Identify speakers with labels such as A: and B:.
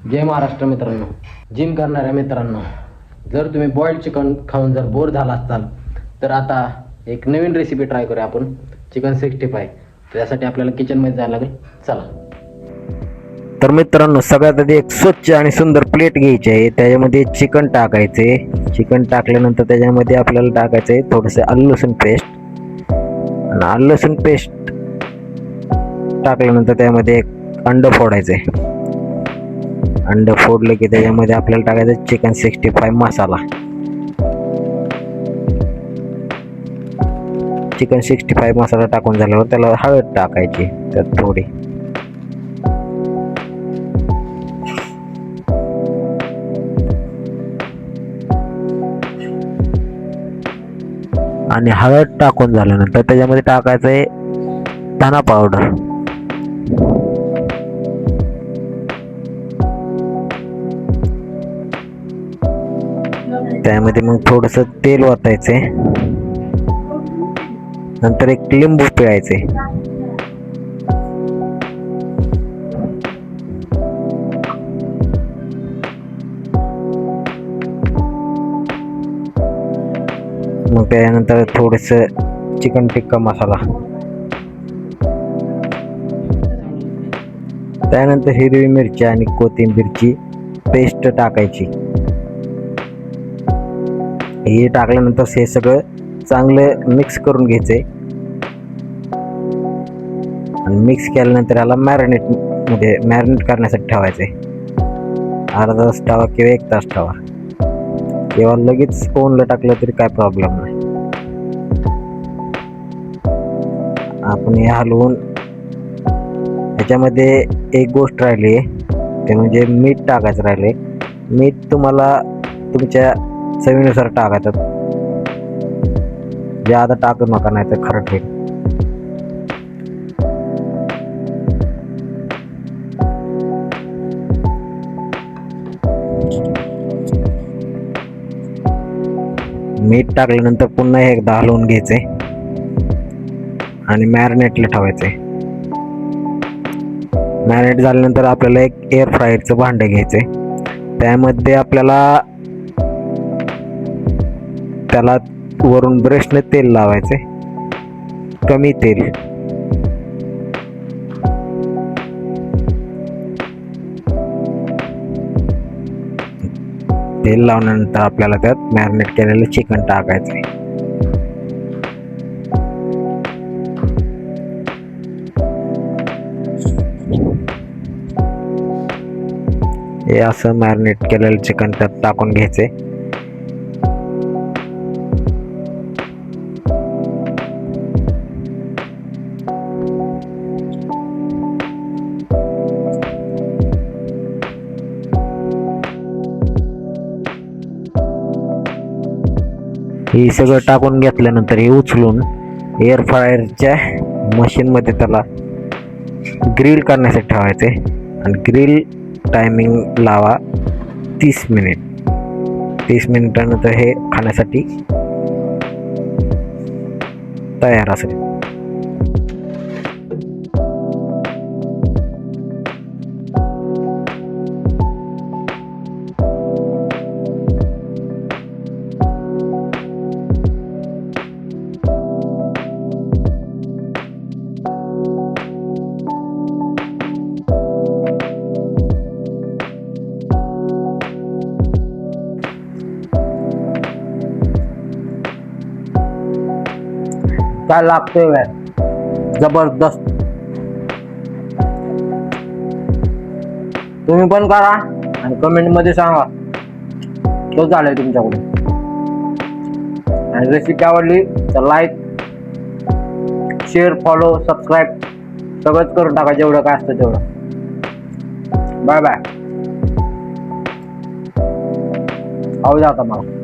A: जय महाराष्ट्र मित्रांनो, जिम करणाऱ्या मित्रांनो, जर तुम्ही बॉइल्ड चिकन खाऊन जर बोर झाला असाल तर आता एक नवीन रेसिपी ट्राय करूया आपण, चिकन 65. त्यासाठी आपल्याला किचनमध्ये जायला लागेल. चला. तर मित्रांनो, सगळ्यात आधी एक स्वच्छ आणि सुंदर प्लेट घ्यायची आहे. त्याच्यामध्ये चिकन टाकायचे. चिकन टाकल्यानंतर त्याच्यामध्ये आपल्याला टाकायचं आहे थोडंसं आलं लसूण पेस्ट. आणि आलं लसूण पेस्ट टाकल्यानंतर त्यामध्ये एक अंड फोडायचं आहे. अंड फोडलं की त्याच्यामध्ये आपल्याला टाकायचं चिकन 65 मसाला. चिकन 65 मसाला टाकून झाल्यावर त्याला हळद टाकायची त्यात थोडी. आणि हळद टाकून झाल्यानंतर त्याच्यामध्ये टाकायचं आहे धना पावडर. त्यामध्ये मग थोडस तेल ओतायचे. नंतर एक लिंबू पिळायचे. मग त्यानंतर थोडस चिकन टिक्का मसाला. त्यानंतर हिरवी मिरची आणि कोथिंबीरची पेस्ट टाकायची. हे टाकल्यानंतर हे सगळं चांगलं मिक्स करून घ्यायचंय. आणि मिक्स केल्यानंतर याला मॅरिनेट करण्यासाठी ठेवायचंय. अर्धा तास ठेवा किंवा 1 तास ठेवा, किंवा लगेच ओव्हनला टाकलं तरी काय प्रॉब्लेम नाही. आपण हे हलवून याच्यामध्ये एक गोष्ट राहिली ते म्हणजे मीठ टाकायचं राहिले. मीठ तुम्हाला तुमच्या चवीनुसार टाकायचं. ज्यादा टाकू नका, नाही तर खरं होईल. मीठ टाकल्यानंतर पुन्हा एकदा हलवून घ्यायचे आणि मॅरिनेटला ठेवायचे. मॅरिनेट झाल्यानंतर आपल्याला एक एअर फ्रायरचं भांडं घ्यायचे. त्यामध्ये आपल्याला त्याला वरून ब्रशने तेल लावायचे, कमी तेल. तेल लावल्यानंतर आपल्याला त्यात मॅरिनेट केलेलं चिकन टाकायचं. हे असं मॅरिनेट केलेलं चिकन त्यात टाकून घ्यायचे. हे सगळं टाकून घेतल्यानंतर हे उचलून एअर फ्रायरच्या मशीनमध्ये त्याला ग्रिल करण्यासाठी ठेवायचे. आणि ग्रिल टायमिंग लावा 30 मिनिट. 30 मिनिटानंतर हे खाण्यासाठी तयार असेल. काय लागतोय जबरदस्त. तुम्ही पण करा आणि कमेंट मध्ये सांगा तो झालंय तुमच्याकडून. आणि रेसिपी आवडली तर लाईक, शेअर, फॉलो, सबस्क्राईब सगळंच करून टाका, जेवढं काय असतं तेवढं. Bye bye. आवडलं आता मला.